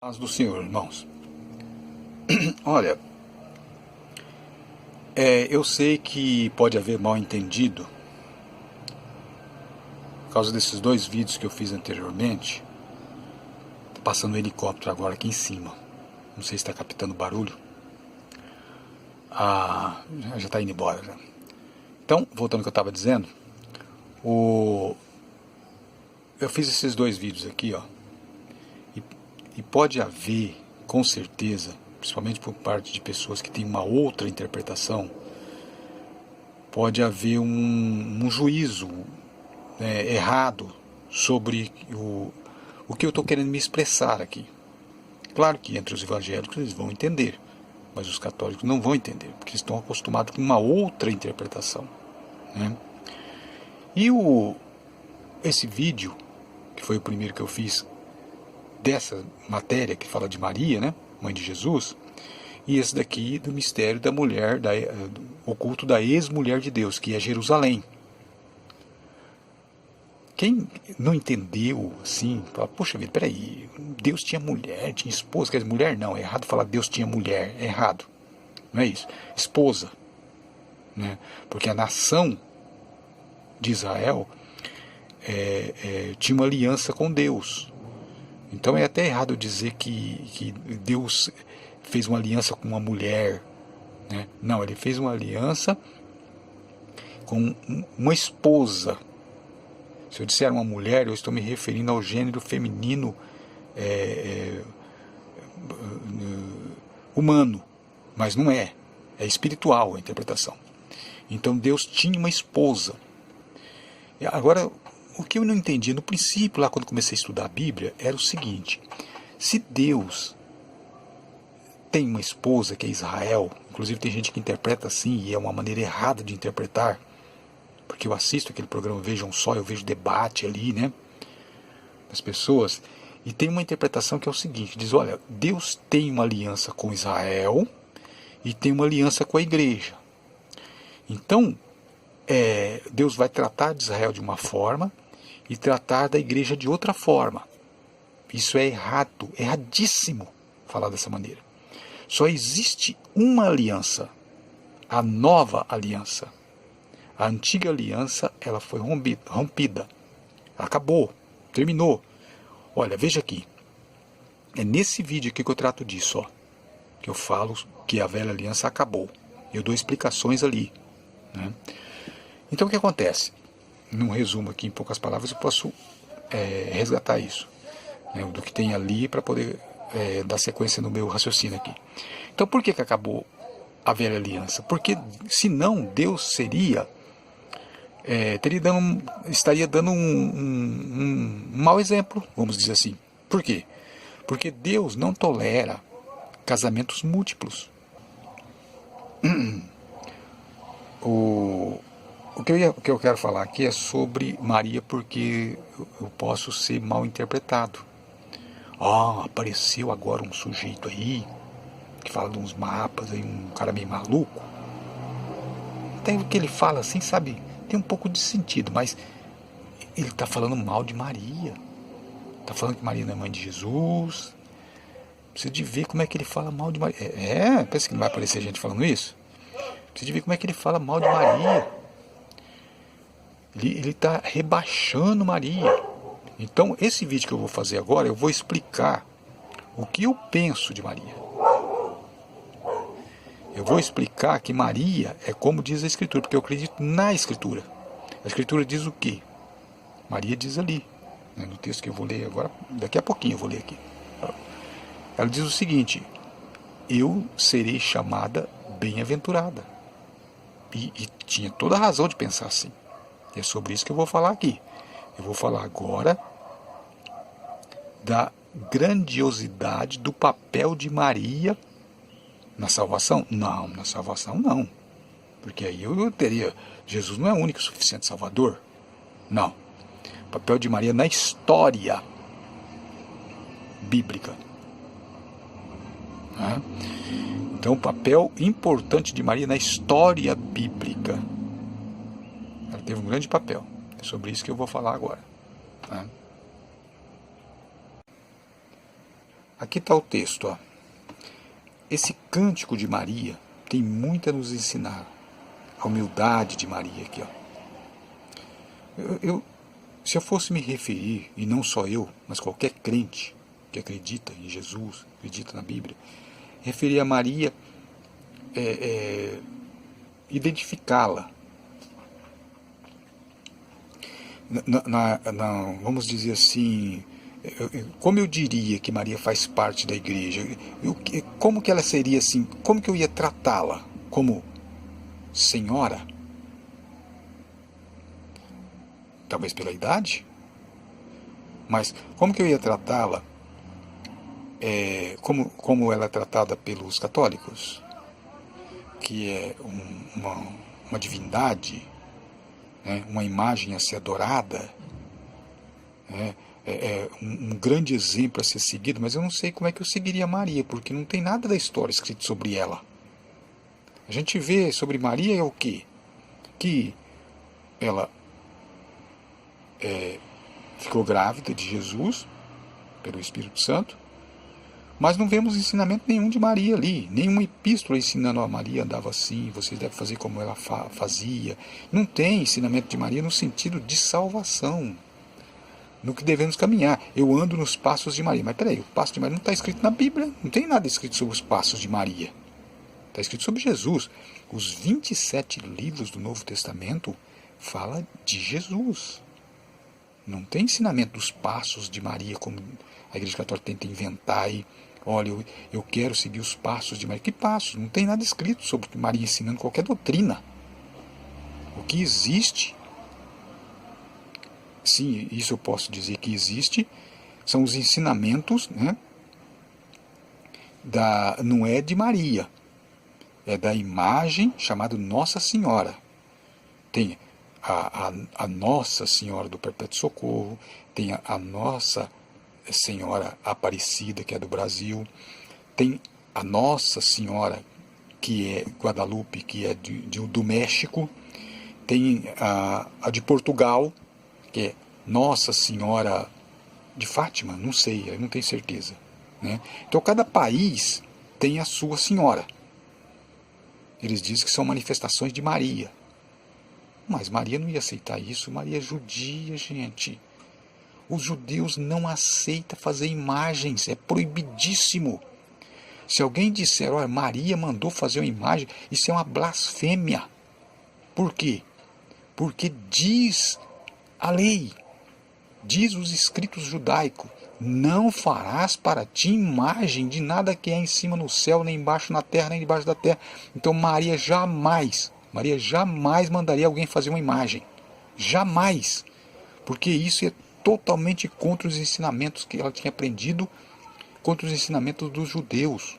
Paz do Senhor, irmãos. Olha, eu sei que pode haver mal entendido por causa desses dois vídeos que eu fiz anteriormente. Tá passando um helicóptero agora aqui em cima. Não sei se está captando barulho. Já está indo embora já. Então, voltando ao que eu estava dizendo, eu fiz esses dois vídeos aqui, ó. E pode haver, com certeza, principalmente por parte de pessoas que têm uma outra interpretação, pode haver um juízo errado sobre o que eu estou querendo me expressar aqui. Claro que entre os evangélicos eles vão entender, mas os católicos não vão entender, porque eles estão acostumados com uma outra interpretação, né? E esse vídeo, que foi o primeiro que eu fiz, dessa matéria que fala de Maria, né, mãe de Jesus, e esse daqui do mistério da mulher, do oculto da ex-mulher de Deus, que é Jerusalém. Quem não entendeu, assim, fala, poxa vida, peraí, Deus tinha mulher, tinha esposa, quer dizer, mulher não, é errado falar Deus tinha mulher, é errado, não é isso, esposa, né, porque a nação de Israel tinha uma aliança com Deus. Então é até errado dizer que Deus fez uma aliança com uma mulher, né? Não, ele fez uma aliança com uma esposa. Se eu disser uma mulher, eu estou me referindo ao gênero feminino humano, mas não é. É espiritual a interpretação. Então Deus tinha uma esposa. Agora, o que eu não entendi no princípio, lá quando comecei a estudar a Bíblia, era o seguinte: se Deus tem uma esposa que é Israel, inclusive tem gente que interpreta assim, e é uma maneira errada de interpretar, porque eu assisto aquele programa Vejam Só, eu vejo debate ali, né, das pessoas, e tem uma interpretação que é o seguinte, diz, olha, Deus tem uma aliança com Israel e tem uma aliança com a igreja. Então, Deus vai tratar de Israel de uma forma e tratar da igreja de outra forma. Isso é errado, erradíssimo falar dessa maneira. Só existe uma aliança, a nova aliança. A antiga aliança, ela foi rompida, acabou, terminou. Olha, veja aqui, é nesse vídeo aqui que eu trato disso, ó, que eu falo que a velha aliança acabou. Eu dou explicações ali, né? Então o que acontece? Num resumo aqui, em poucas palavras, eu posso resgatar isso, né, do que tem ali para poder dar sequência no meu raciocínio aqui. Então por que acabou a velha aliança? Porque senão Deus estaria dando um mau exemplo, vamos dizer assim. Por quê? Porque Deus não tolera casamentos múltiplos. O que eu quero falar aqui é sobre Maria, porque eu posso ser mal interpretado. Apareceu agora um sujeito aí, que fala de uns mapas, aí, um cara meio maluco. Até o que ele fala assim, sabe, tem um pouco de sentido, mas ele está falando mal de Maria. Está falando que Maria não é mãe de Jesus. Precisa de ver como é que ele fala mal de Maria. Pensa que não vai aparecer gente falando isso? Precisa de ver como é que ele fala mal de Maria. Ele está rebaixando Maria. Então, esse vídeo que eu vou fazer agora, eu vou explicar o que eu penso de Maria. Eu vou explicar que Maria é como diz a Escritura, porque eu acredito na Escritura. A Escritura diz o quê? Maria diz ali, né, no texto que eu vou ler agora, daqui a pouquinho eu vou ler aqui. Ela diz o seguinte: eu serei chamada bem-aventurada. E tinha toda a razão de pensar assim. E é sobre isso que eu vou falar aqui. Eu vou falar agora da grandiosidade do papel de Maria na salvação. Não, na salvação não. Porque aí eu teria... Jesus não é o único e suficiente Salvador. Não. O papel de Maria na história bíblica. Né? Então, o papel importante de Maria na história bíblica. Ela teve um grande papel. É sobre isso que eu vou falar agora. Né? Aqui está o texto. Ó. Esse cântico de Maria tem muito a nos ensinar. A humildade de Maria aqui. Ó. Se eu fosse me referir, e não só eu, mas qualquer crente que acredita em Jesus, acredita na Bíblia, referir a Maria, identificá-la. Vamos dizer assim, como eu diria que Maria faz parte da igreja? Como que ela seria assim? Como que eu ia tratá-la? Como senhora? Talvez pela idade? Mas como que eu ia tratá-la? Como ela é tratada pelos católicos? Que é uma divindade, né? Uma imagem a ser adorada, né? Um grande exemplo a ser seguido, mas eu não sei como é que eu seguiria Maria, porque não tem nada da história escrito sobre ela. A gente vê sobre Maria é o quê? Que ela ficou grávida de Jesus pelo Espírito Santo, mas não vemos ensinamento nenhum de Maria ali, nenhuma epístola ensinando a Maria andava assim, vocês devem fazer como ela fazia. Não tem ensinamento de Maria no sentido de salvação, no que devemos caminhar. Eu ando nos passos de Maria. Mas peraí, o passo de Maria não está escrito na Bíblia, não tem nada escrito sobre os passos de Maria. Está escrito sobre Jesus. Os 27 livros do Novo Testamento falam de Jesus. Não tem ensinamento dos passos de Maria, como a Igreja Católica tenta inventar e olha, eu quero seguir os passos de Maria. Que passos? Não tem nada escrito sobre Maria ensinando qualquer doutrina. O que existe, sim, isso eu posso dizer que existe, são os ensinamentos, né, não é de Maria, é da imagem chamada Nossa Senhora. Tem a Nossa Senhora do Perpétuo Socorro, tem a Nossa Senhora Aparecida, que é do Brasil, tem a Nossa Senhora, que é Guadalupe, que é do México, tem a de Portugal, que é Nossa Senhora de Fátima, não sei, eu não tenho certeza. Né? Então cada país tem a sua senhora. Eles dizem que são manifestações de Maria. Mas Maria não ia aceitar isso, Maria é judia, gente. Os judeus não aceitam fazer imagens, é proibidíssimo. Se alguém disser, olha, Maria mandou fazer uma imagem, isso é uma blasfêmia. Por quê? Porque diz a lei, diz os escritos judaicos, não farás para ti imagem de nada que é em cima no céu, nem embaixo na terra, nem debaixo da terra. Então Maria jamais mandaria alguém fazer uma imagem. Jamais. Porque isso é totalmente contra os ensinamentos que ela tinha aprendido, contra os ensinamentos dos judeus.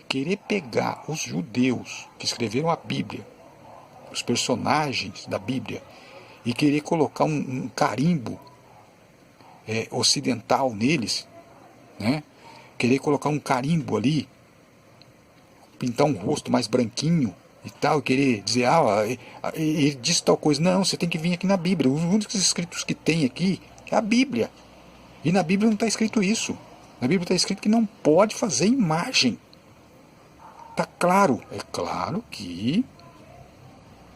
Querer pegar os judeus que escreveram a Bíblia, os personagens da Bíblia, e querer colocar um carimbo ocidental neles, né? Querer colocar um carimbo ali, pintar um rosto mais branquinho e tal, querer dizer, ele disse tal coisa. Não, você tem que vir aqui na Bíblia. Os únicos escritos que tem aqui é a Bíblia. E na Bíblia não está escrito isso. Na Bíblia está escrito que não pode fazer imagem. Está claro. É claro que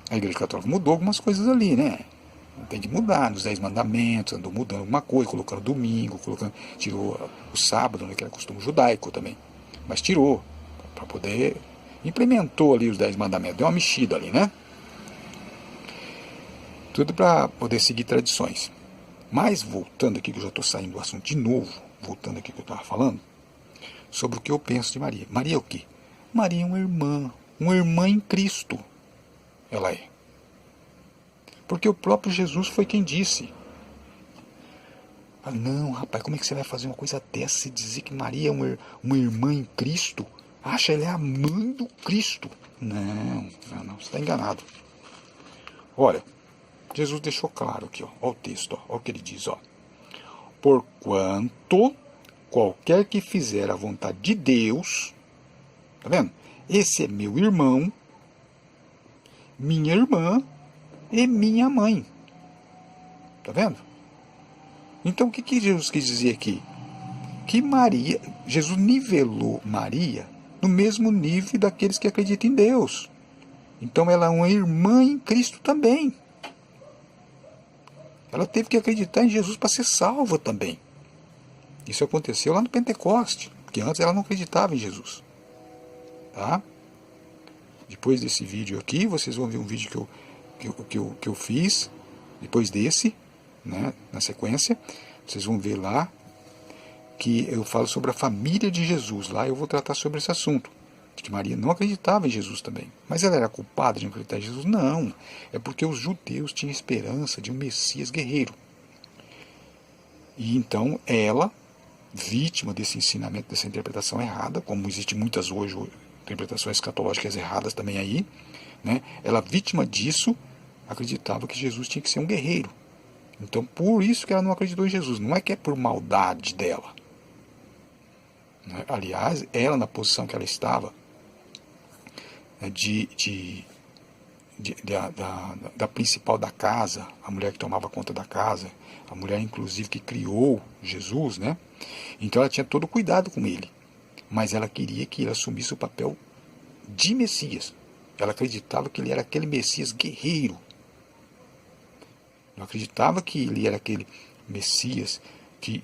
a Igreja Católica mudou algumas coisas ali, né? Tem que mudar, nos 10 mandamentos, andou mudando alguma coisa, colocando domingo, tirou o sábado, né, que era costume judaico também. Mas tirou, para poder... Implementou ali os 10 mandamentos, deu uma mexida ali, né? Tudo para poder seguir tradições. Mas, voltando aqui, que eu já estou saindo do assunto de novo, voltando aqui que eu estava falando, sobre o que eu penso de Maria. Maria é o quê? Maria é uma irmã em Cristo. Ela é. Porque o próprio Jesus foi quem disse. Não, rapaz, como é que você vai fazer uma coisa dessa e dizer que Maria é uma irmã em Cristo? Acha, ela é a mãe do Cristo. Não, você está enganado. Olha, Jesus deixou claro aqui, ó o texto, ó o que ele diz, ó. Porquanto qualquer que fizer a vontade de Deus, tá vendo? Esse é meu irmão, minha irmã e minha mãe. Tá vendo? Então o que Jesus quis dizer aqui? que Maria, Jesus nivelou Maria no mesmo nível daqueles que acreditam em Deus. Então ela é uma irmã em Cristo também. Ela teve que acreditar em Jesus para ser salva também. Isso aconteceu lá no Pentecoste, porque antes ela não acreditava em Jesus. Tá? Depois desse vídeo aqui, vocês vão ver um vídeo que eu fiz, depois desse, né, na sequência, vocês vão ver lá que eu falo sobre a família de Jesus. Lá eu vou tratar sobre esse assunto, de que Maria não acreditava em Jesus também. Mas ela era culpada de não acreditar em Jesus? Não. É porque os judeus tinham esperança de um Messias guerreiro. E então ela, vítima desse ensinamento, dessa interpretação errada, como existem muitas hoje interpretações escatológicas erradas também aí, né? Ela, vítima disso, acreditava que Jesus tinha que ser um guerreiro. Então, por isso que ela não acreditou em Jesus. Não é que é por maldade dela. Né? Aliás, ela, na posição que ela estava, da principal da casa, a mulher que tomava conta da casa, a mulher, inclusive, que criou Jesus, né? Então ela tinha todo o cuidado com ele. Mas ela queria que ele assumisse o papel de Messias. Ela acreditava que ele era aquele Messias guerreiro. Não acreditava que ele era aquele Messias que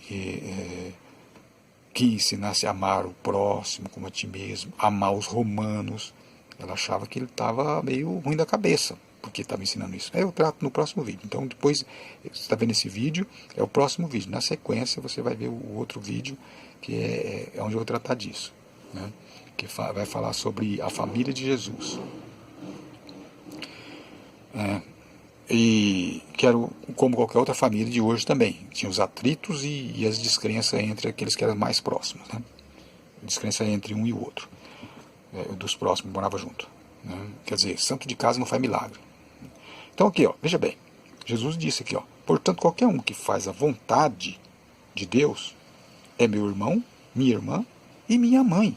ensinasse a amar o próximo como a ti mesmo, amar os romanos. Ela achava que ele estava meio ruim da cabeça, porque estava ensinando isso. Eu trato no próximo vídeo. Então, depois, você está vendo esse vídeo, é o próximo vídeo. Na sequência, você vai ver o outro vídeo, que é onde eu vou tratar disso. Né? Que vai falar sobre a família de Jesus. E que era como qualquer outra família de hoje também. Tinha os atritos e as descrenças entre aqueles que eram mais próximos. Né? Descrença entre um e o outro. Dos próximos moravam junto. Né? Quer dizer, santo de casa não faz milagre. Então aqui, ó, veja bem. Jesus disse aqui, ó, portanto, qualquer um que faz a vontade de Deus é meu irmão, minha irmã e minha mãe.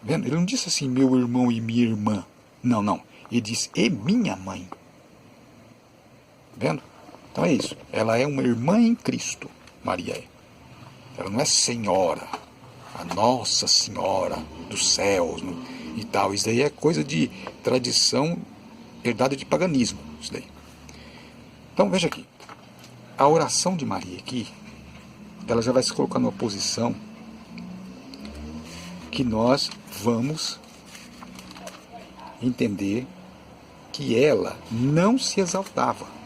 Vendo? Ele não disse assim, meu irmão e minha irmã. Não, não. Ele disse, e minha mãe. Vendo? Então é isso. Ela é uma irmã em Cristo, Maria é. Ela não é senhora, a Nossa Senhora dos céus, né, e tal. Isso daí é coisa de tradição herdada de paganismo. Isso daí. Então veja aqui. A oração de Maria aqui, ela já vai se colocar numa posição que nós vamos entender que ela não se exaltava.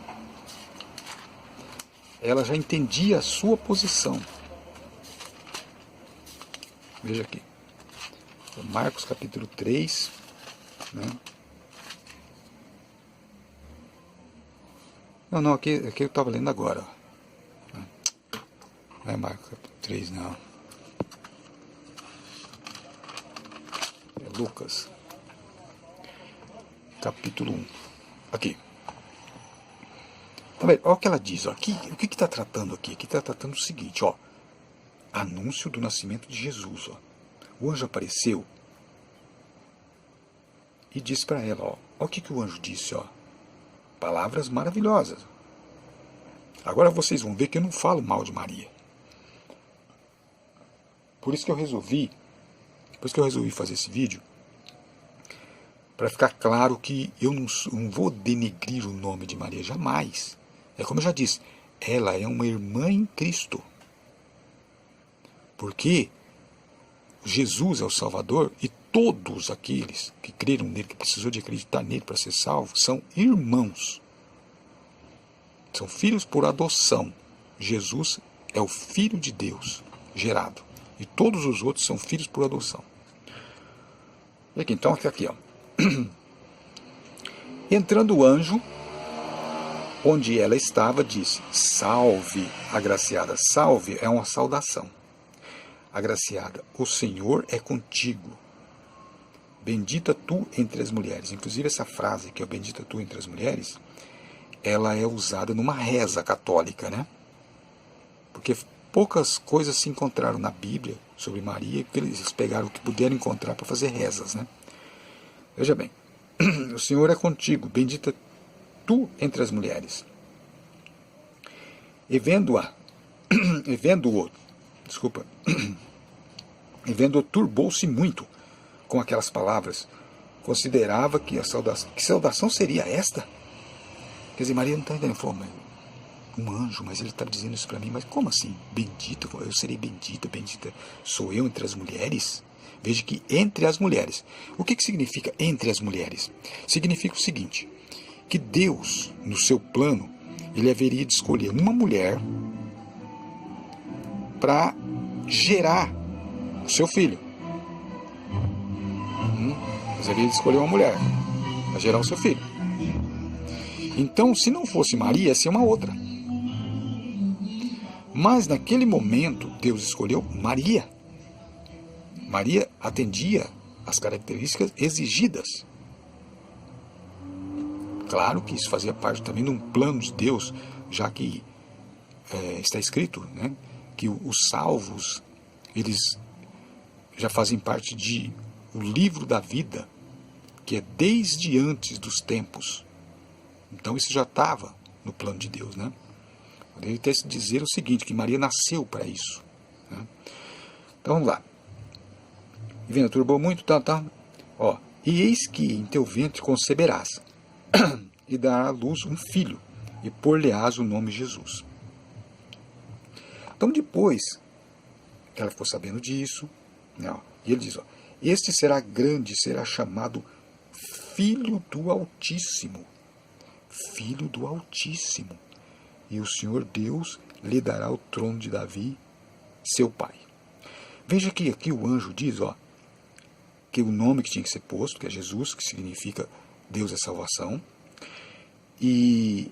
Ela já entendia a sua posição. Veja aqui. Marcos capítulo 3. Né? Não, aqui eu estava lendo agora. Não é Marcos capítulo 3, não. É Lucas. Capítulo 1. Aqui. Olha o que ela diz. Ó. Aqui, o que está tratando aqui? Aqui está tratando o seguinte. Ó. Anúncio do nascimento de Jesus. Ó. O anjo apareceu e disse para ela. Ó o que o anjo disse. Ó. Palavras maravilhosas. Agora vocês vão ver que eu não falo mal de Maria. Por isso que eu resolvi fazer esse vídeo, para ficar claro que eu não vou denegrir o nome de Maria, jamais. É como eu já disse, ela é uma irmã em Cristo. Porque Jesus é o Salvador e todos aqueles que creram nele, que precisou de acreditar nele para ser salvo, são irmãos. São filhos por adoção. Jesus é o Filho de Deus gerado. E todos os outros são filhos por adoção. E aqui, então, aqui, ó. Entrando o anjo, onde ela estava, disse, salve, agraciada. Salve é uma saudação. Agraciada, o Senhor é contigo. Bendita tu entre as mulheres. Inclusive essa frase, que é bendita tu entre as mulheres, ela é usada numa reza católica, né? Porque poucas coisas se encontraram na Bíblia sobre Maria, que eles pegaram o que puderam encontrar para fazer rezas, né? Veja bem, o Senhor é contigo, bendita tu entre as mulheres. E vendo-o, desculpa, e vendo turbou-se muito com aquelas palavras. Considerava que que saudação seria esta? Quer dizer, Maria não está entendendo. Falou, mas um anjo, mas ele está dizendo isso para mim. Mas como assim? Bendita, eu serei bendita, bendita sou eu entre as mulheres? Veja que entre as mulheres. O que significa entre as mulheres? Significa o seguinte, que Deus, no seu plano, ele haveria de escolher uma mulher para gerar o seu filho. Ele haveria de escolher uma mulher para gerar o seu filho. Então, se não fosse Maria, ia ser uma outra. Mas naquele momento, Deus escolheu Maria. Maria atendia às características exigidas. Claro que isso fazia parte também de um plano de Deus, já que está escrito, né, que os salvos, eles já fazem parte de o livro da vida, que é desde antes dos tempos. Então isso já estava no plano de Deus, né? Poderia até se dizer o seguinte, que Maria nasceu para isso, né? Então vamos lá. E vendo, turbou muito, tá. Ó, e eis que em teu ventre conceberás, e dará à luz um filho, e pôr-lhe-ás o nome Jesus. Então depois que ela ficou sabendo disso, né, ó, e ele diz, ó, este será grande, será chamado Filho do Altíssimo. Filho do Altíssimo. E o Senhor Deus lhe dará o trono de Davi, seu pai. Veja que aqui o anjo diz, ó, que o nome que tinha que ser posto, que é Jesus, que significa Deus é salvação. E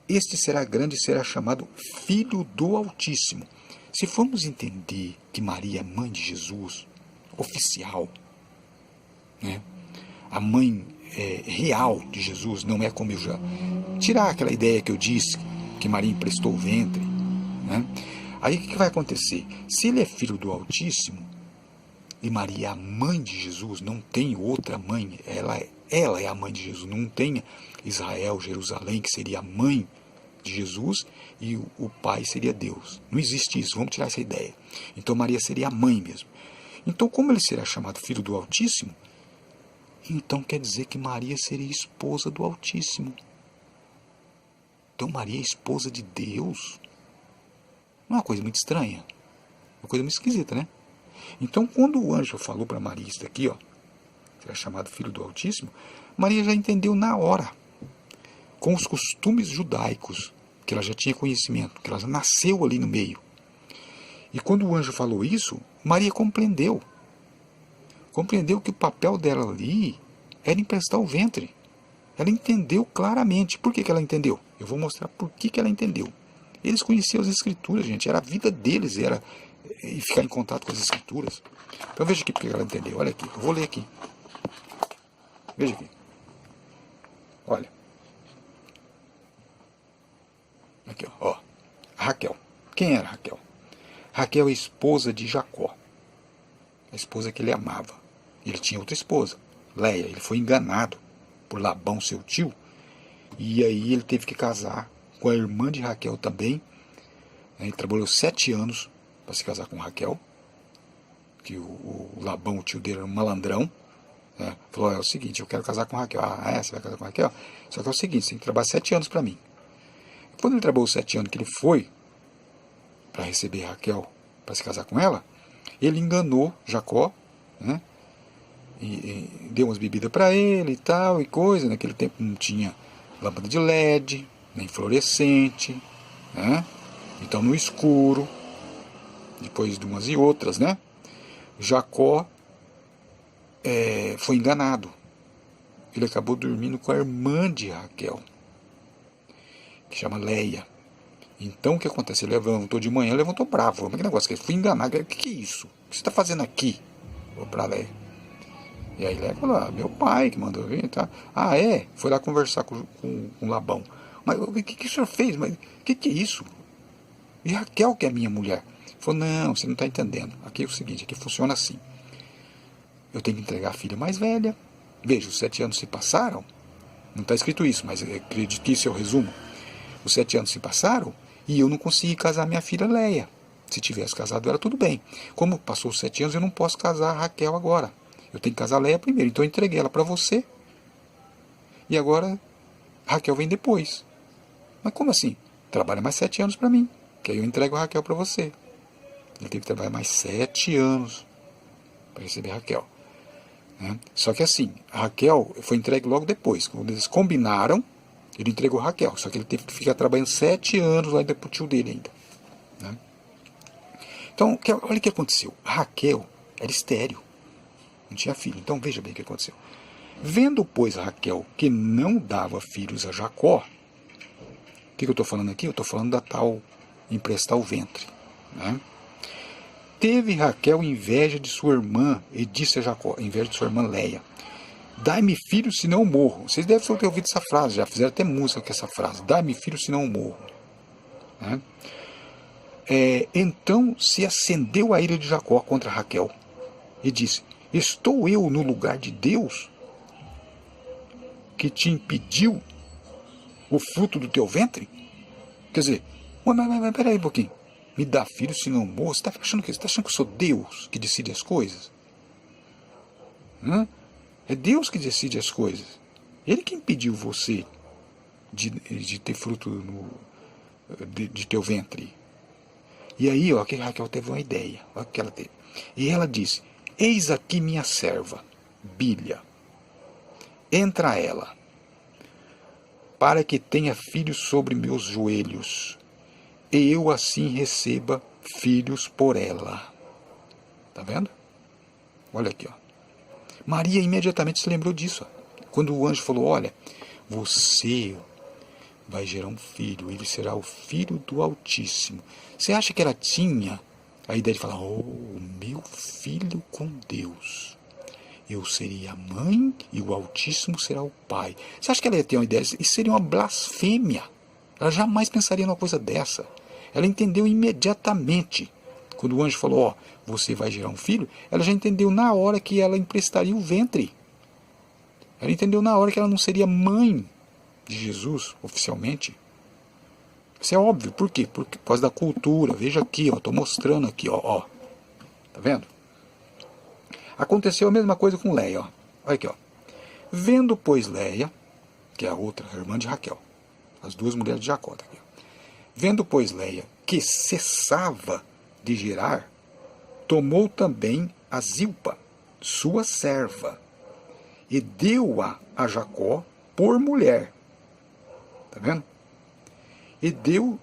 este será grande e será chamado Filho do Altíssimo. Se formos entender que Maria é mãe de Jesus, oficial, né? A mãe real de Jesus, não é como eu já... Tirar aquela ideia que eu disse, que Maria emprestou o ventre, né? Aí o que vai acontecer? Se ele é filho do Altíssimo, e Maria é a mãe de Jesus, não tem outra mãe, ela é a mãe de Jesus, não tem Israel, Jerusalém, que seria a mãe de Jesus, e o pai seria Deus. Não existe isso, vamos tirar essa ideia. Então Maria seria a mãe mesmo. Então, como ele será chamado filho do Altíssimo, então quer dizer que Maria seria esposa do Altíssimo. Então Maria é esposa de Deus. Não é uma coisa muito estranha? Uma coisa muito esquisita, né? Então, quando o anjo falou para Maria isso daqui, ó, será chamado filho do Altíssimo, Maria já entendeu na hora, com os costumes judaicos, que ela já tinha conhecimento, que ela já nasceu ali no meio. E quando o anjo falou isso, Maria compreendeu. Compreendeu que o papel dela ali era emprestar o ventre. Ela entendeu claramente. Por que ela entendeu? Eu vou mostrar por que ela entendeu. Eles conheciam as escrituras, gente. Era a vida deles, era ficar em contato com as escrituras. Então veja aqui porque ela entendeu. Olha aqui, eu vou ler aqui. Veja aqui. Olha. Aqui, ó. Raquel. Quem era Raquel? Raquel é a esposa de Jacó. A esposa que ele amava. Ele tinha outra esposa, Leia. Ele foi enganado por Labão, seu tio. E aí ele teve que casar com a irmã de Raquel também. Ele trabalhou 7 anos para se casar com Raquel. Que o Labão, o tio dele, era um malandrão. Falou, é o seguinte, eu quero casar com Raquel. Você vai casar com Raquel? Só que é o seguinte, você tem que trabalhar 7 anos para mim. Quando ele trabalhou 7 anos, que ele foi para receber Raquel, para se casar com ela, ele enganou Jacó, né? E deu umas bebidas para ele e tal, e coisa. Naquele tempo não tinha lâmpada de LED, nem fluorescente, né? Então no escuro, depois de umas e outras, né? Jacó foi enganado. Ele acabou dormindo com a irmã de Raquel, que chama Leia. Então o que acontece? Ele levantou de manhã, levantou bravo. Mas que negócio que ele foi enganado? O que é isso? O que você está fazendo aqui? Vou para Leia. E aí Leia falou, meu pai que mandou vir, tá? Foi lá conversar com Labão. Mas o que o senhor fez? Mas o que é isso? E Raquel que é minha mulher. Ele falou, não, você não está entendendo. Aqui é o seguinte, aqui funciona assim. Eu tenho que entregar a filha mais velha. Veja, os 7 anos se passaram. Não está escrito isso, mas eu acredito que isso é o resumo. Os 7 anos se passaram e eu não consegui casar minha filha Leia. Se tivesse casado ela, tudo bem. Como passou os 7 anos, eu não posso casar a Raquel agora. Eu tenho que casar a Leia primeiro. Então eu entreguei ela para você. E agora Raquel vem depois. Mas como assim? Trabalha mais 7 anos para mim. Que aí eu entrego a Raquel para você. Ele teve que trabalhar mais 7 anos para receber a Raquel. Né? Só que assim, a Raquel foi entregue logo depois. Quando eles combinaram, ele entregou a Raquel. Só que ele teve que ficar trabalhando 7 anos lá pro tio dele ainda. Né? Então, olha o que aconteceu. A Raquel era estéril. Não tinha filho. Então veja bem o que aconteceu. Vendo, pois, a Raquel que não dava filhos a Jacó, o que eu estou falando aqui? Eu estou falando da tal emprestar o ventre. Né? Teve Raquel inveja de sua irmã e disse a Jacó, inveja de sua irmã Leia, dai-me filho, senão eu morro. Vocês devem ter ouvido essa frase, já fizeram até música com essa frase, dai-me filho, senão eu morro. Né? Então se acendeu a ira de Jacó contra Raquel e disse, estou eu no lugar de Deus que te impediu o fruto do teu ventre? Quer dizer, mas peraí um pouquinho. Me dá filho se não morro? Você está achando que eu sou Deus que decide as coisas? É Deus que decide as coisas. Ele que impediu você de ter fruto de teu ventre. E aí, ó, que Raquel teve uma ideia. Olha o que ela teve. E ela disse, eis aqui minha serva, Bilha. Entra ela, para que tenha filhos sobre meus joelhos, e eu assim receba filhos por ela. Tá vendo? Olha aqui, ó. Maria imediatamente se lembrou disso. Ó. Quando o anjo falou, olha, você vai gerar um filho, ele será o filho do Altíssimo. Você acha que ela tinha a ideia de falar, oh, meu filho com Deus. Eu seria a mãe e o Altíssimo será o pai. Você acha que ela ia ter uma ideia? Isso seria uma blasfêmia. Ela jamais pensaria numa coisa dessa. Ela entendeu imediatamente. Quando o anjo falou, ó, você vai gerar um filho, ela já entendeu na hora que ela emprestaria o ventre. Ela entendeu na hora que ela não seria mãe de Jesus, oficialmente. Isso é óbvio. Por quê? Por causa da cultura. Veja aqui, ó, estou mostrando aqui, ó. Tá vendo? Aconteceu a mesma coisa com Leia, ó. Olha aqui, ó. Vendo, pois, Leia, que é a outra, a irmã de Raquel, as duas mulheres de Jacó, tá aqui, ó. Vendo, pois, Leia, que cessava de gerar, tomou também a Zilpa, sua serva, e deu-a a Jacó por mulher. Tá vendo? E deu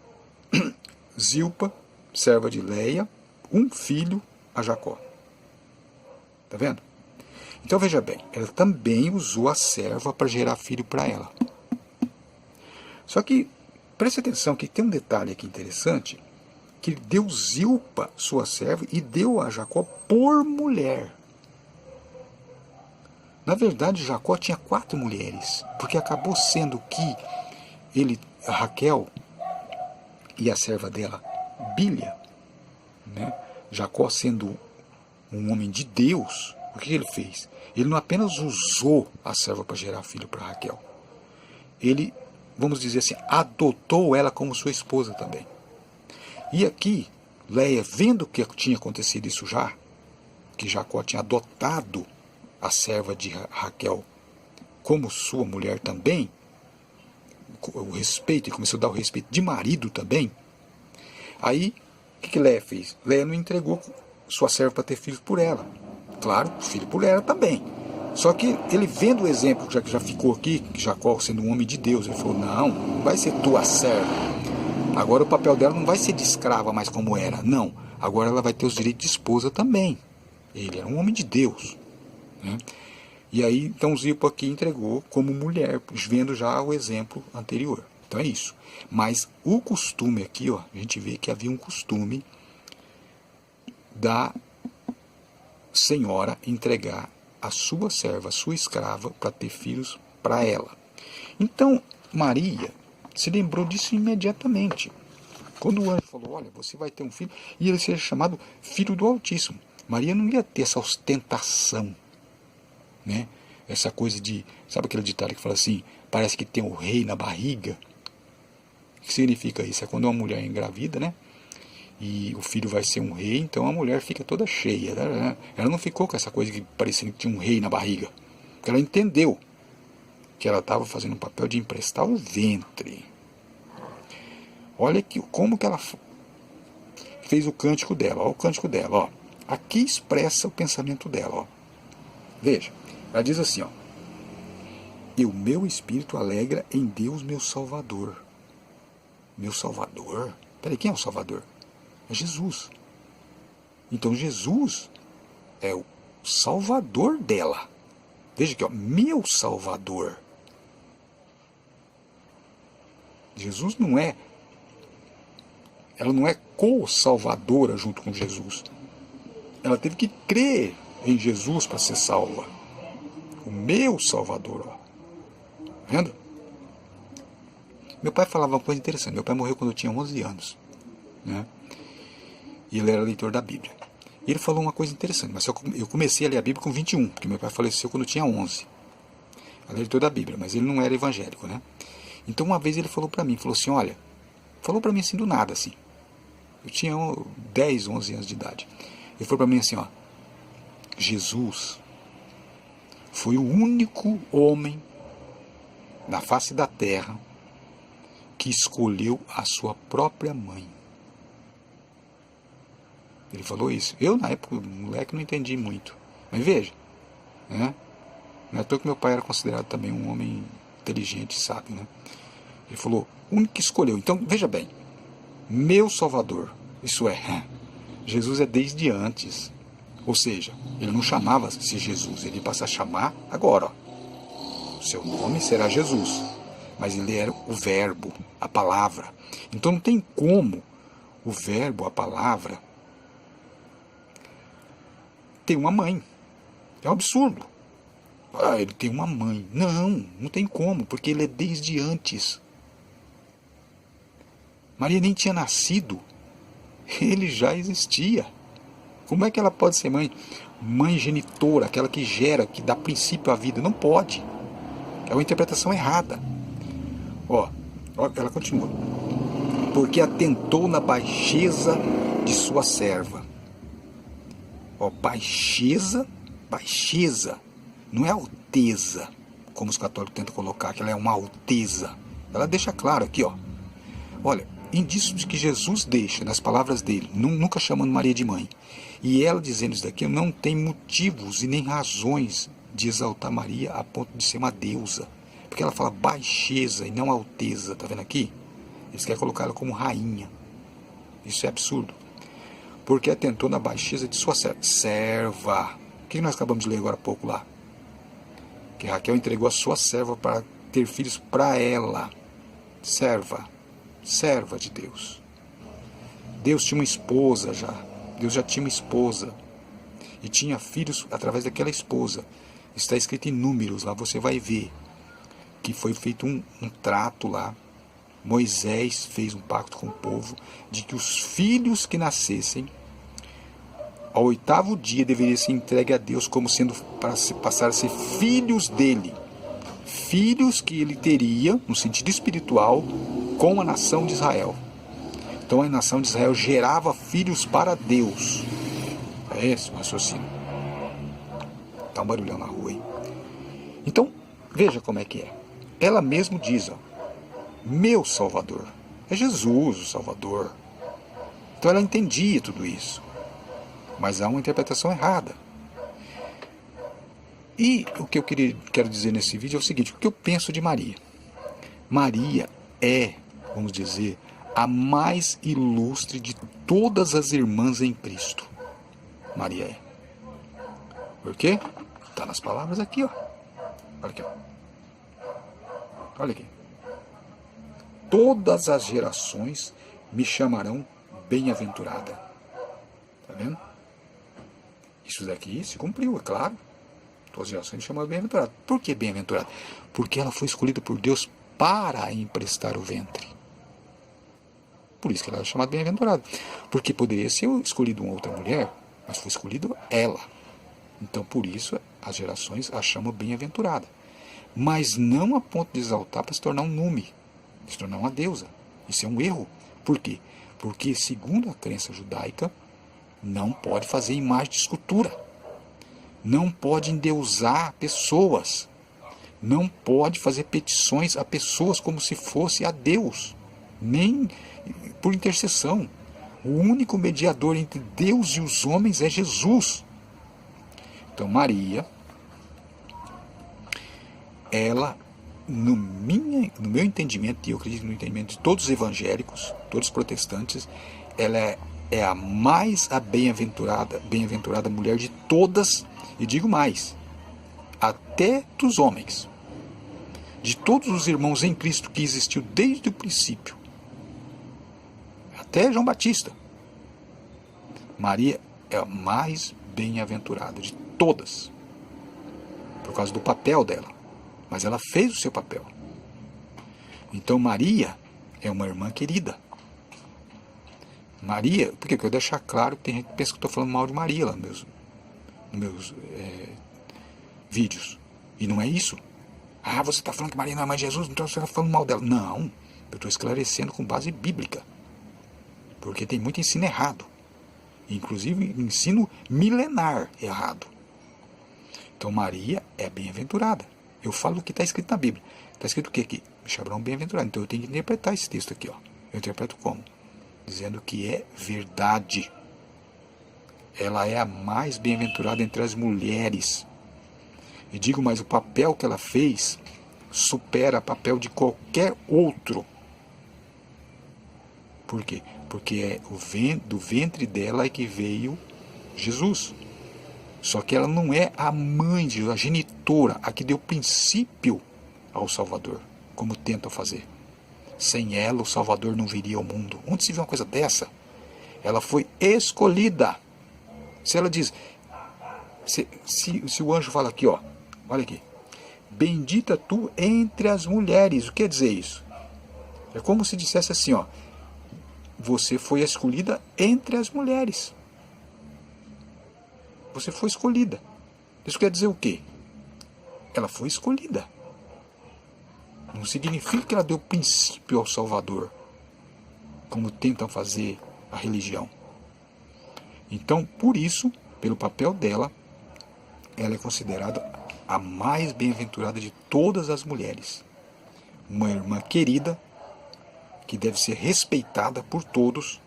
Zilpa, serva de Leia, um filho a Jacó. Tá vendo? Então veja bem, ela também usou a serva para gerar filho para ela. Só que, preste atenção que tem um detalhe aqui interessante, que ele deu Zilpa, sua serva, e deu a Jacó por mulher. Na verdade, Jacó tinha 4 mulheres, porque acabou sendo que a Raquel e a serva dela, Bilha, né? Jacó sendo um homem de Deus, o que ele fez? Ele não apenas usou a serva para gerar filho para Raquel, ele, vamos dizer assim, adotou ela como sua esposa também. E aqui, Leia, vendo que tinha acontecido isso já, que Jacó tinha adotado a serva de Raquel como sua mulher também, o respeito, ele começou a dar o respeito de marido também. Aí, o que Leia fez? Leia não entregou sua serva para ter filhos por ela. Claro, filho por ela também. Só que ele vendo o exemplo, já que já ficou aqui, Jacó sendo um homem de Deus, ele falou, não vai ser tua serva. Agora o papel dela não vai ser de escrava mais como era. Não, agora ela vai ter os direitos de esposa também. Ele era um homem de Deus. Né? E aí, então Zilpa aqui entregou como mulher, vendo já o exemplo anterior. Então é isso. Mas o costume aqui, ó, a gente vê que havia um costume da senhora entregar a sua serva, a sua escrava, para ter filhos para ela. Então, Maria se lembrou disso imediatamente. Quando o anjo falou, olha, você vai ter um filho, e ele seja chamado Filho do Altíssimo. Maria não ia ter essa ostentação, né? Essa coisa de, sabe aquele ditado que fala assim, parece que tem o rei na barriga? O que significa isso? É quando uma mulher é engravida, né? e o filho vai ser um rei, então a mulher fica toda cheia. Ela não ficou com essa coisa que parecia que tinha um rei na barriga. Ela entendeu que ela estava fazendo um papel de emprestar o ventre. Olha como que ela fez o cântico dela. Olha o cântico dela. Ó. Aqui expressa o pensamento dela. Ó. Veja, ela diz assim, ó: e o meu espírito alegra em Deus, meu Salvador. Meu Salvador? Peraí, quem é o Salvador? É Jesus. Então Jesus é o Salvador dela. Veja aqui, ó, meu Salvador. Jesus não é... Ela não é co-salvadora junto com Jesus. Ela teve que crer em Jesus para ser salva. O meu Salvador, ó. Vendo? Meu pai falava uma coisa interessante. Meu pai morreu quando eu tinha 11 anos. Né? E ele era leitor da Bíblia. E ele falou uma coisa interessante. Mas eu comecei a ler a Bíblia com 21, porque meu pai faleceu quando eu tinha 11. Ele é leitor da Bíblia, mas ele não era evangélico, né? Então uma vez ele falou para mim, falou assim, olha, falou para mim assim do nada, assim. Eu tinha 10, 11 anos de idade. Ele falou para mim assim, ó: Jesus foi o único homem na face da terra que escolheu a sua própria mãe. Ele falou isso. Eu, na época, moleque, não entendi muito. Mas veja, né? Não é à toa que meu pai era considerado também um homem inteligente e sábio, né? Ele falou, o único que escolheu. Então, veja bem, meu Salvador, isso é, Jesus é desde antes. Ou seja, ele não chamava-se Jesus, ele passa a chamar agora, ó. O seu nome será Jesus. Mas ele era o verbo, a palavra. Então não tem como o verbo, a palavra, ter uma mãe. É um absurdo. Ah, ele tem uma mãe. Não, não tem como, porque ele é desde antes. Maria nem tinha nascido. Ele já existia. Como é que ela pode ser mãe? Mãe genitora, aquela que gera, que dá princípio à vida. Não pode. É uma interpretação errada. Ó, ela continua. Porque atentou na baixeza de sua serva. Ó, baixeza, baixeza. Não é alteza, como os católicos tentam colocar, que ela é uma alteza. Ela deixa claro aqui, ó. Olha, indícios de que Jesus deixa nas palavras dele, nunca chamando Maria de mãe. E ela dizendo isso daqui, não tem motivos e nem razões de exaltar Maria a ponto de ser uma deusa. Porque ela fala baixeza e não alteza, tá vendo aqui? Eles querem colocar ela como rainha. Isso é absurdo. Porque atentou na baixeza de sua serva. Serva. O que nós acabamos de ler agora há pouco lá? Que Raquel entregou a sua serva para ter filhos para ela. Serva. Serva de Deus. Deus tinha uma esposa já. Deus já tinha uma esposa. E tinha filhos através daquela esposa. Está escrito em Números, lá você vai ver. Que foi feito um trato lá. Moisés fez um pacto com o povo de que os filhos que nascessem ao 8º dia deveria ser entregue a Deus como sendo para passar a ser filhos dele. Filhos que ele teria, no sentido espiritual, com a nação de Israel. Então a nação de Israel gerava filhos para Deus. É esse o raciocínio. Tá um barulhão na rua, hein? Então, veja como é que é. Ela mesmo diz, ó, meu Salvador. É Jesus o Salvador. Então ela entendia tudo isso. Mas há uma interpretação errada. E o que eu quero dizer nesse vídeo é o seguinte, o que eu penso de Maria. Maria é, vamos dizer, a mais ilustre de todas as irmãs em Cristo. Maria é. Por quê? Está nas palavras aqui, ó. Olha aqui, ó. Olha aqui. Todas as gerações me chamarão bem-aventurada. Tá vendo? Isso daqui se cumpriu, é claro. Todas as gerações me chamaram bem-aventurada. Por que bem-aventurada? Porque ela foi escolhida por Deus para emprestar o ventre. Por isso que ela é chamada bem-aventurada. Porque poderia ser escolhido uma outra mulher, mas foi escolhido ela. Então, por isso, as gerações a chamam bem-aventurada. Mas não a ponto de exaltar para se tornar um nume, se tornar uma deusa. Isso é um erro. Por quê? Porque, segundo a crença judaica, não pode fazer imagem de escultura. Não pode endeusar pessoas. Não pode fazer petições a pessoas como se fosse a Deus. Nem por intercessão. O único mediador entre Deus e os homens é Jesus. Então, Maria, ela, no meu entendimento, e eu acredito no entendimento de todos os evangélicos, todos os protestantes, ela é a mais bem-aventurada mulher de todas, e digo mais, até dos homens, de todos os irmãos em Cristo que existiu desde o princípio, até João Batista. Maria é a mais bem-aventurada de todas, por causa do papel dela. Mas ela fez o seu papel. Então Maria é uma irmã querida. Maria, por que eu quero deixar claro que tem gente que pensa que eu estou falando mal de Maria lá nos meus vídeos. E não é isso. Ah, você está falando que Maria não é mãe de Jesus, então você está falando mal dela. Não, eu estou esclarecendo com base bíblica. Porque tem muito ensino errado. Inclusive ensino milenar errado. Então Maria é bem-aventurada. Eu falo o que está escrito na Bíblia. Está escrito o que aqui? Abraão bem-aventurado. Então eu tenho que interpretar esse texto aqui. Ó. Eu interpreto como? Dizendo que é verdade. Ela é a mais bem-aventurada entre as mulheres. E digo mais, o papel que ela fez supera o papel de qualquer outro. Por quê? Porque é do ventre dela é que veio Jesus. Só que ela não é a mãe de Jesus, a genitora, a que deu princípio ao Salvador, como tentam fazer. Sem ela, o Salvador não viria ao mundo. Onde se vê uma coisa dessa? Ela foi escolhida. Se ela diz, se o anjo fala aqui, ó, olha aqui, bendita tu entre as mulheres, o que quer dizer isso? É como se dissesse assim, ó, você foi escolhida entre as mulheres. Você foi escolhida. Isso quer dizer o quê? Ela foi escolhida. Não significa que ela deu princípio ao Salvador, como tentam fazer a religião. Então, por isso, pelo papel dela, ela é considerada a mais bem-aventurada de todas as mulheres. Uma irmã querida, que deve ser respeitada por todos,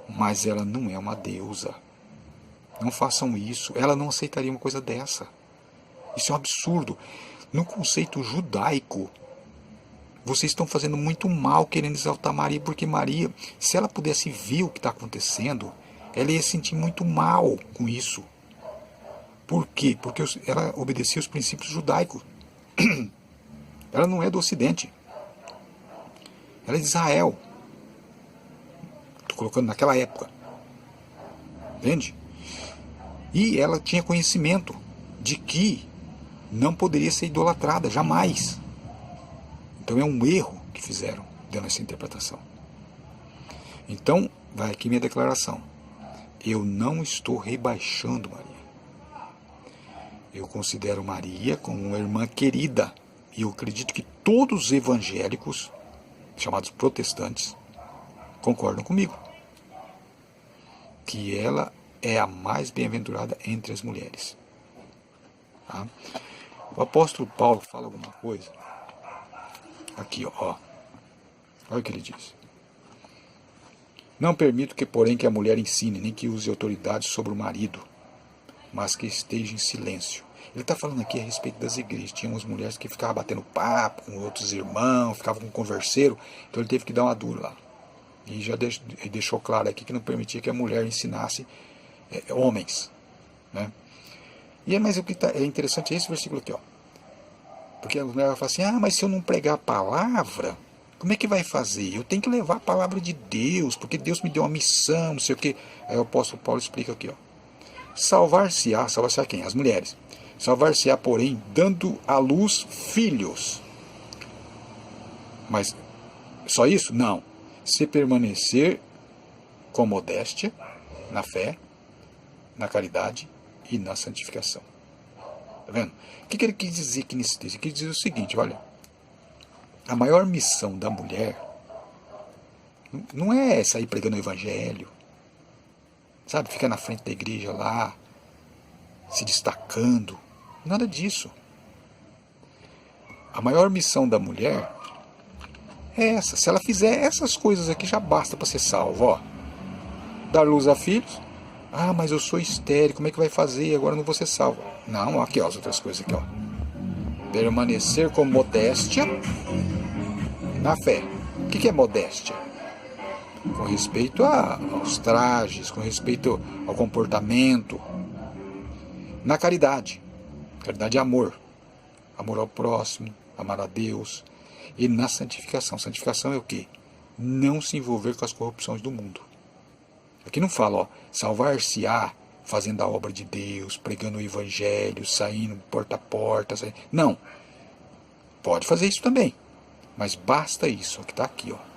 mas ela não é uma deusa. Não façam isso. Ela não aceitaria uma coisa dessa. Isso é um absurdo. No conceito judaico, vocês estão fazendo muito mal querendo exaltar Maria, porque Maria, se ela pudesse ver o que está acontecendo, ela ia sentir muito mal com isso. Por quê? Porque ela obedecia os princípios judaicos. Ela não é do Ocidente. Ela é de Israel. Estou colocando naquela época. Entende? E ela tinha conhecimento de que não poderia ser idolatrada, jamais. Então é um erro que fizeram dando essa interpretação. Então, vai aqui minha declaração. Eu não estou rebaixando Maria. Eu considero Maria como uma irmã querida. E eu acredito que todos os evangélicos, chamados protestantes, concordam comigo. Que ela é a mais bem-aventurada entre as mulheres. Tá? O apóstolo Paulo fala alguma coisa. Aqui, ó. Olha o que ele diz. Não permito que, porém, que a mulher ensine, nem que use autoridade sobre o marido, mas que esteja em silêncio. Ele está falando aqui a respeito das igrejas. Tinha umas mulheres que ficavam batendo papo com outros irmãos, ficavam com um converseiro, então ele teve que dar uma dura lá. E já deixou claro aqui que não permitia que a mulher ensinasse homens. Né? Mas o que é interessante é esse versículo aqui. Ó. Porque a mulher vai falar assim, mas se eu não pregar a palavra, como é que vai fazer? Eu tenho que levar a palavra de Deus, porque Deus me deu uma missão, não sei o que. Aí o apóstolo Paulo explica aqui. Ó. Salvar-se-á quem? As mulheres. Salvar-se-á, porém, dando à luz filhos. Mas só isso? Não. Se permanecer com modéstia, na fé, na caridade e na santificação. Tá vendo? O que ele quis dizer aqui nesse texto? Ele quis dizer o seguinte, olha, a maior missão da mulher Não é sair pregando o evangelho, sabe? Ficar na frente da igreja lá, se destacando. Nada disso. A maior missão da mulher é essa. Se ela fizer essas coisas aqui, já basta para ser salvo. Ó, dar luz a filhos. Ah, mas eu sou estéril, como é que vai fazer? Agora eu não vou ser salvo. Não, aqui ó, as outras coisas aqui, ó. Permanecer com modéstia na fé. O que é modéstia? Com respeito aos trajes, com respeito ao comportamento. Na caridade. Caridade é amor. Amor ao próximo, amar a Deus. E na santificação. Santificação é o quê? Não se envolver com as corrupções do mundo. Aqui não fala, ó, salvar-se-á fazendo a obra de Deus, pregando o evangelho, saindo porta a porta. Não. Pode fazer isso também. Mas basta isso, ó, que está aqui, ó.